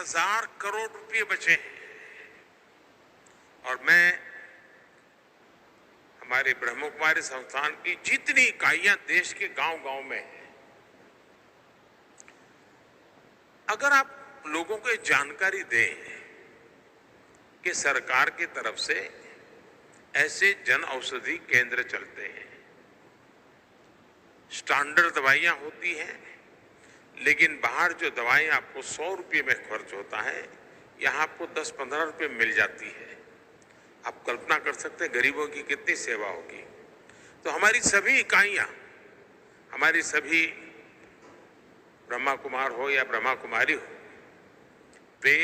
1000 करोड़ रुपए बचे हैं। और मैं हमारे ब्रह्म कुमारी संस्थान की जितनी इकाइयां देश के गांव-गांव में हैं, अगर आप लोगों को जानकारी दें कि सरकार की तरफ से ऐसे जन औषधि केंद्र चलते हैं, स्टैंडर्ड दवाइयां होती हैं, लेकिन बाहर जो दवाएं आपको 100 रुपये में खर्च होता है, यहां आपको 10-15 रुपये में मिल जाती है। आप कल्पना कर सकते हैं गरीबों की कितनी सेवा होगी। तो हमारी सभी इकाइयां, हमारी सभी ब्रह्मा कुमार हो या ब्रह्मा कुमारी हो, वे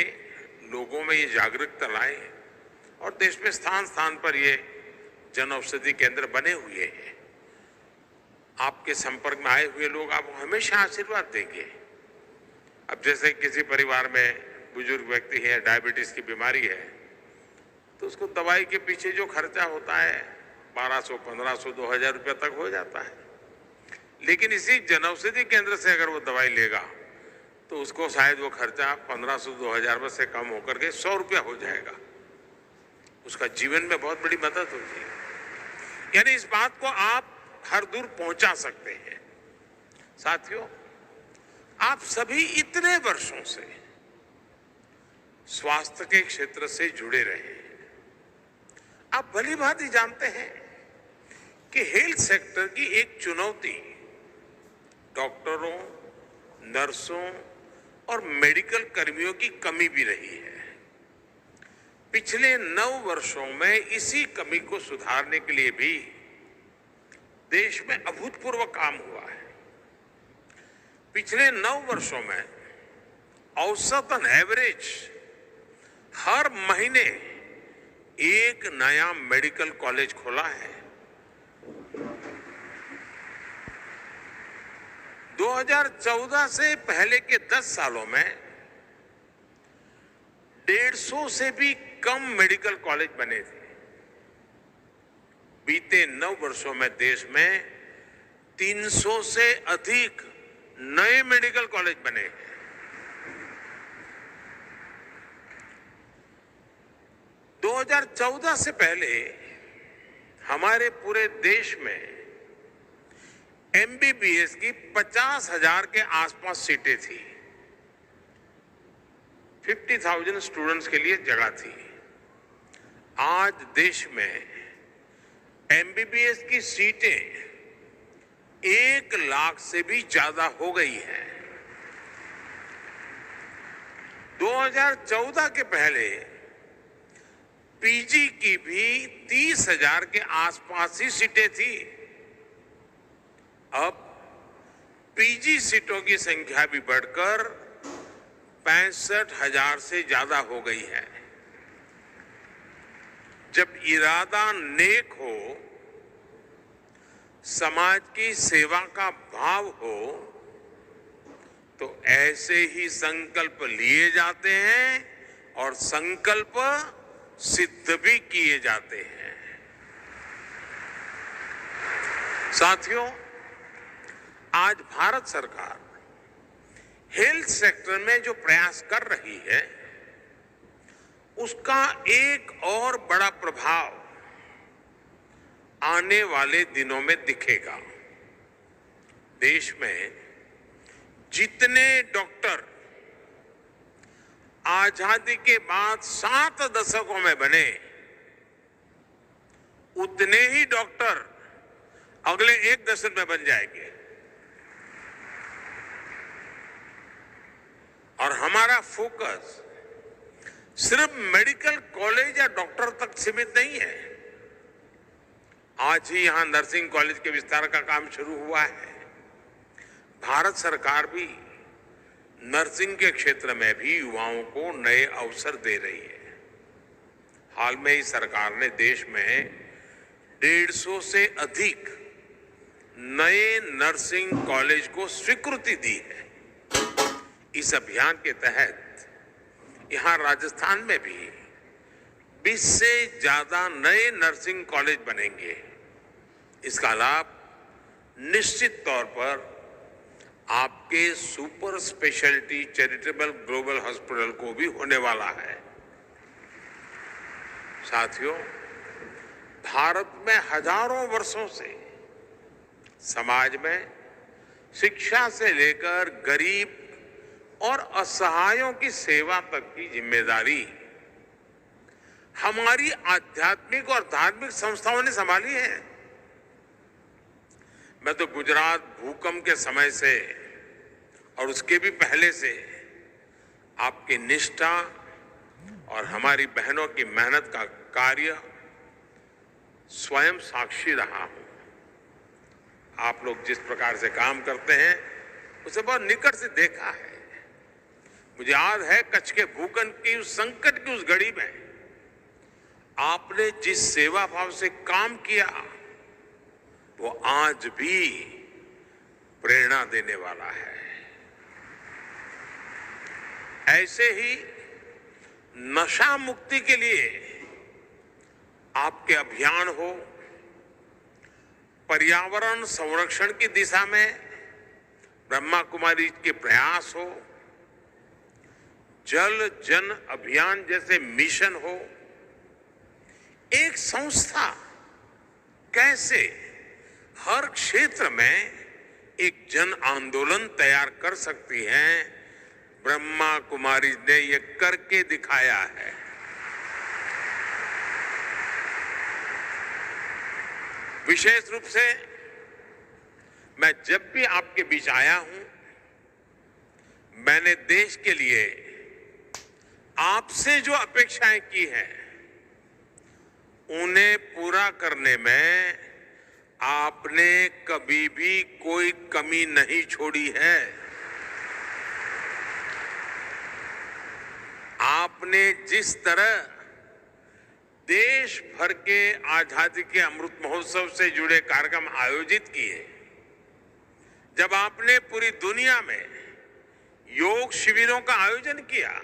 लोगों में ये जागरूकता लाए और देश में स्थान स्थान पर ये जन औषधि केंद्र बने हुए हैं। आपके संपर्क में आए हुए लोग आपको हमेशा आशीर्वाद देंगे। अब जैसे किसी परिवार में बुजुर्ग व्यक्ति है, डायबिटीज की बीमारी है, तो उसको दवाई के पीछे जो खर्चा होता है 1200, 1500, 2000 रुपये तक हो जाता है। लेकिन इसी जनऔषधि केंद्र से अगर वो दवाई लेगा तो उसको शायद वो खर्चा 1500, 2000 में से कम होकर के 100 रुपया हो जाएगा। उसका जीवन में बहुत बड़ी मदद होती है। यानी इस बात को आप हर दूर पहुंचा सकते हैं। साथियों, आप सभी इतने वर्षों से स्वास्थ्य के क्षेत्र से जुड़े रहे हैं। आप भली भांति जानते हैं कि हेल्थ सेक्टर की एक चुनौती डॉक्टरों, नर्सों और मेडिकल कर्मियों की कमी भी रही है। पिछले 9 वर्षों में इसी कमी को सुधारने के लिए भी देश में अभूतपूर्व काम हुआ है। पिछले 9 वर्षों में औसतन एवरेज हर महीने एक नया मेडिकल कॉलेज खोला है। 2014 से पहले के 10 सालों में 150 से भी कम मेडिकल कॉलेज बने थे। बीते 9 वर्षों में देश में 300 से अधिक नए मेडिकल कॉलेज बने हैं। 2014 से पहले हमारे पूरे देश में एमबीबीएस की 50,000 के आसपास सीटें थी। 50,000 स्टूडेंट्स के लिए जगह थी। आज देश में एमबीबीएस की सीटें 1 लाख से भी ज्यादा हो गई हैं। 2014 के पहले पीजी की भी 30,000 के आसपास ही सीटें थी। अब पीजी सीटों की संख्या भी बढ़कर 65,000 से ज्यादा हो गई है। जब इरादा नेक हो, समाज की सेवा का भाव हो, तो ऐसे ही संकल्प लिए जाते हैं और संकल्प सिद्ध भी किए जाते हैं। साथियों, आज भारत सरकार हेल्थ सेक्टर में जो प्रयास कर रही है, उसका एक और बड़ा प्रभाव आने वाले दिनों में दिखेगा। देश में जितने डॉक्टर आजादी के बाद 7 दशकों में बने, उतने ही डॉक्टर अगले 1 दशक में बन जाएंगे। और हमारा फोकस सिर्फ मेडिकल कॉलेज या डॉक्टर तक सीमित नहीं है। आज ही यहां नर्सिंग कॉलेज के विस्तार का काम शुरू हुआ है। भारत सरकार भी नर्सिंग के क्षेत्र में भी युवाओं को नए अवसर दे रही है। हाल में ही सरकार ने देश में 150 से अधिक नए नर्सिंग कॉलेज को स्वीकृति दी है। इस अभियान के तहत यहां राजस्थान में भी 20 से ज्यादा नए नर्सिंग कॉलेज बनेंगे। इसका लाभ निश्चित तौर पर आपके super speciality charitable global hospital को भी होने वाला है। साथियों, भारत में हजारों वर्षों से समाज में शिक्षा से लेकर गरीब और असहायों की सेवा तक की जिम्मेदारी हमारी आध्यात्मिक और धार्मिक संस्थाओं ने संभाली है। मैं तो गुजरात भूकंप के समय से और उसके भी पहले से आपकी निष्ठा और हमारी बहनों की मेहनत का कार्य स्वयं साक्षी रहा हूं। आप लोग जिस प्रकार से काम करते हैं उसे बहुत निकट से देखा है। मुझे याद है कच्छ के भूकंप की उस संकट की उस घड़ी में आपने जिस सेवा भाव से काम किया वो आज भी प्रेरणा देने वाला है। ऐसे ही नशा मुक्ति के लिए आपके अभियान हो, पर्यावरण संरक्षण की दिशा में ब्रह्मा कुमारी के प्रयास हो, जल जन अभियान जैसे मिशन हो, एक संस्था कैसे हर क्षेत्र में एक जन आंदोलन तैयार कर सकती है, ब्रह्मा कुमारी ने ये करके दिखाया है। विशेष रूप से मैं जब भी आपके बीच आया हूं, मैंने देश के लिए आपसे जो अपेक्षाएं की हैं, उन्हें पूरा करने में आपने कभी भी कोई कमी नहीं छोड़ी है। आपने जिस तरह देश भर के आजादी के अमृत महोत्सव से जुड़े कार्यक्रम आयोजित किए, जब आपने पूरी दुनिया में योग शिविरों का आयोजन किया,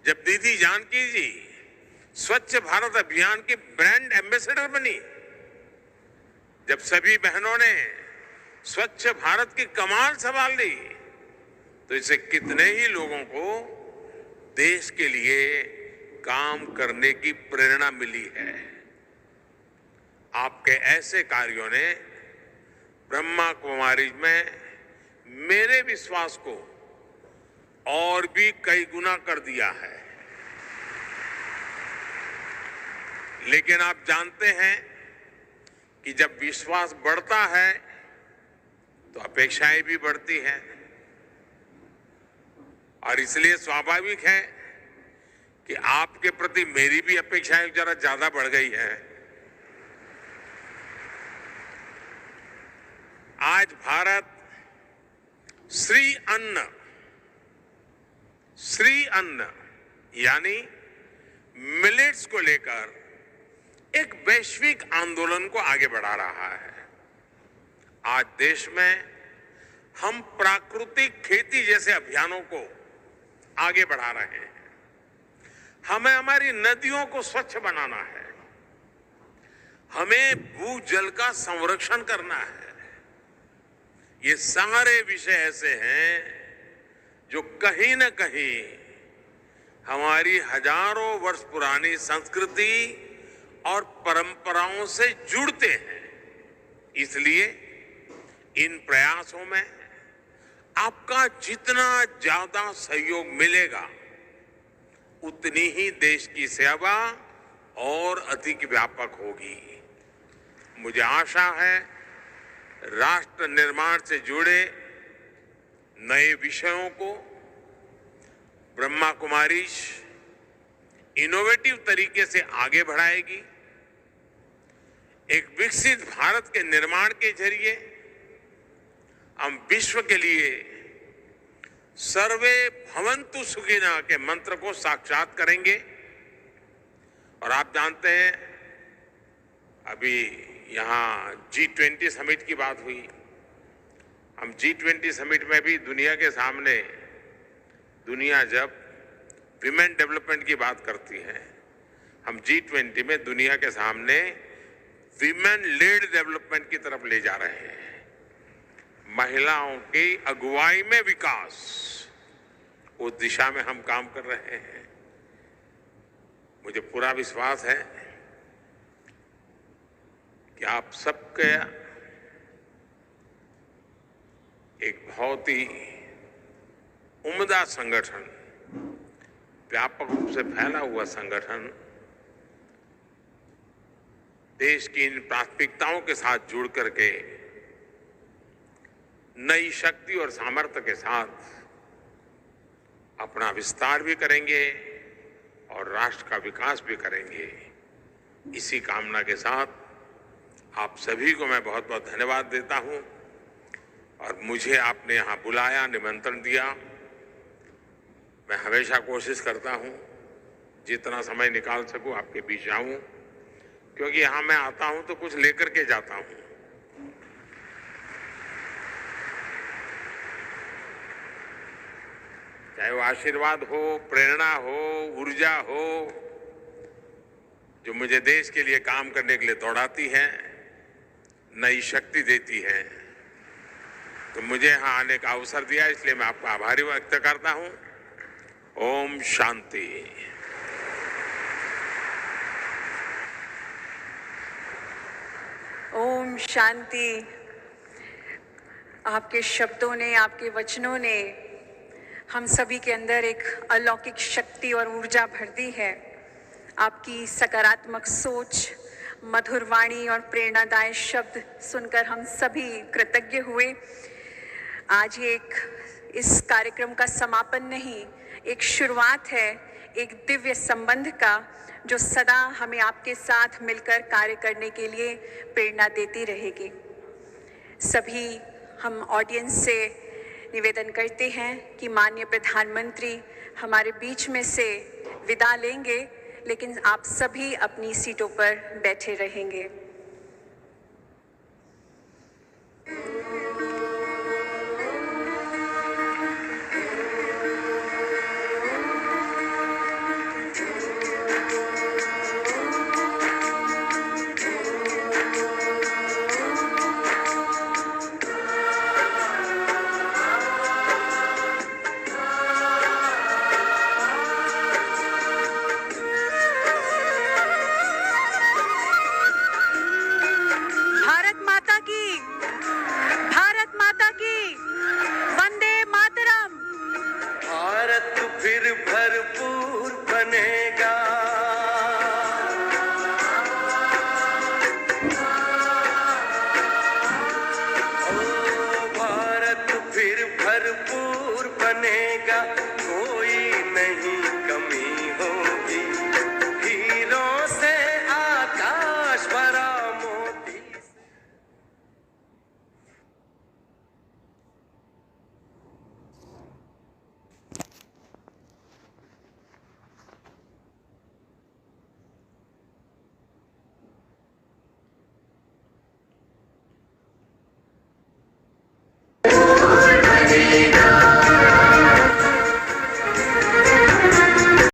जब दीदी जानकी जी स्वच्छ भारत अभियान की ब्रांड एम्बेसडर बनी, जब सभी बहनों ने स्वच्छ भारत की कमान संभाल ली, तो इससे कितने ही लोगों को देश के लिए काम करने की प्रेरणा मिली है। आपके ऐसे कार्यों ने ब्रह्मा कुमारी में मेरे विश्वास को और भी कई गुना कर दिया है। लेकिन आप जानते हैं कि जब विश्वास बढ़ता है तो अपेक्षाएं भी बढ़ती हैं, और इसलिए स्वाभाविक है कि आपके प्रति मेरी भी अपेक्षाएं जरा ज्यादा बढ़ गई है। आज भारत श्री अन्न यानी मिलेट्स को लेकर एक वैश्विक आंदोलन को आगे बढ़ा रहा है। आज देश में हम प्राकृतिक खेती जैसे अभियानों को आगे बढ़ा रहे हैं। हमें हमारी नदियों को स्वच्छ बनाना है, हमें भूजल का संरक्षण करना है। ये सारे विषय ऐसे हैं जो कहीं न कहीं हमारी हजारों वर्ष पुरानी संस्कृति और परंपराओं से जुड़ते हैं। इसलिए इन प्रयासों में आपका जितना ज्यादा सहयोग मिलेगा, उतनी ही देश की सेवा और अधिक व्यापक होगी। मुझे आशा है राष्ट्र निर्माण से जुड़े नए विषयों को ब्रह्मा कुमारी इनोवेटिव तरीके से आगे बढ़ाएगी। एक विकसित भारत के निर्माण के जरिए हम विश्व के लिए सर्वे भवन्तु सुखिनः के मंत्र को साक्षात करेंगे। और आप जानते हैं, अभी यहाँ G20 समिट की बात हुई। हम G20 समिट में भी दुनिया के सामने, दुनिया जब विमेन डेवलपमेंट की बात करती है, हम G20 में दुनिया के सामने विमेन लेड डेवलपमेंट की तरफ ले जा रहे हैं। महिलाओं की अगुवाई में विकास, उस दिशा में हम काम कर रहे हैं। मुझे पूरा विश्वास है कि आप सबके एक बहुत ही उम्दा संगठन, व्यापक रूप से फैला हुआ संगठन देश की इन प्राथमिकताओं के साथ जुड़ करके नई शक्ति और सामर्थ्य के साथ अपना विस्तार भी करेंगे और राष्ट्र का विकास भी करेंगे। इसी कामना के साथ आप सभी को मैं बहुत बहुत धन्यवाद देता हूं और मुझे आपने यहां बुलाया, निमंत्रण दिया। मैं हमेशा कोशिश करता हूं जितना समय निकाल सकूं आपके बीच आऊं, क्योंकि यहां मैं आता हूं तो कुछ लेकर के जाता हूं। चाहे वो आशीर्वाद हो, प्रेरणा हो, ऊर्जा हो, जो मुझे देश के लिए काम करने के लिए दौड़ाती है, नई शक्ति देती है। तो मुझे यहां आने का अवसर दिया, इसलिए मैं आपका आभारी व्यक्त करता हूं। ओम शांति। ओम शांति। आपके शब्दों ने, आपके वचनों ने हम सभी के अंदर एक अलौकिक शक्ति और ऊर्जा भर दी है। आपकी सकारात्मक सोच, मधुर वाणी और प्रेरणादायक शब्द सुनकर हम सभी कृतज्ञ हुए। आज इस कार्यक्रम का समापन नहीं, एक शुरुआत है एक दिव्य संबंध का, जो सदा हमें आपके साथ मिलकर कार्य करने के लिए प्रेरणा देती रहेगी। सभी हम ऑडियंस से निवेदन करते हैं कि माननीय प्रधानमंत्री हमारे बीच में से विदा लेंगे, लेकिन आप सभी अपनी सीटों पर बैठे रहेंगे। भरपूर बनेगा, कोई नहीं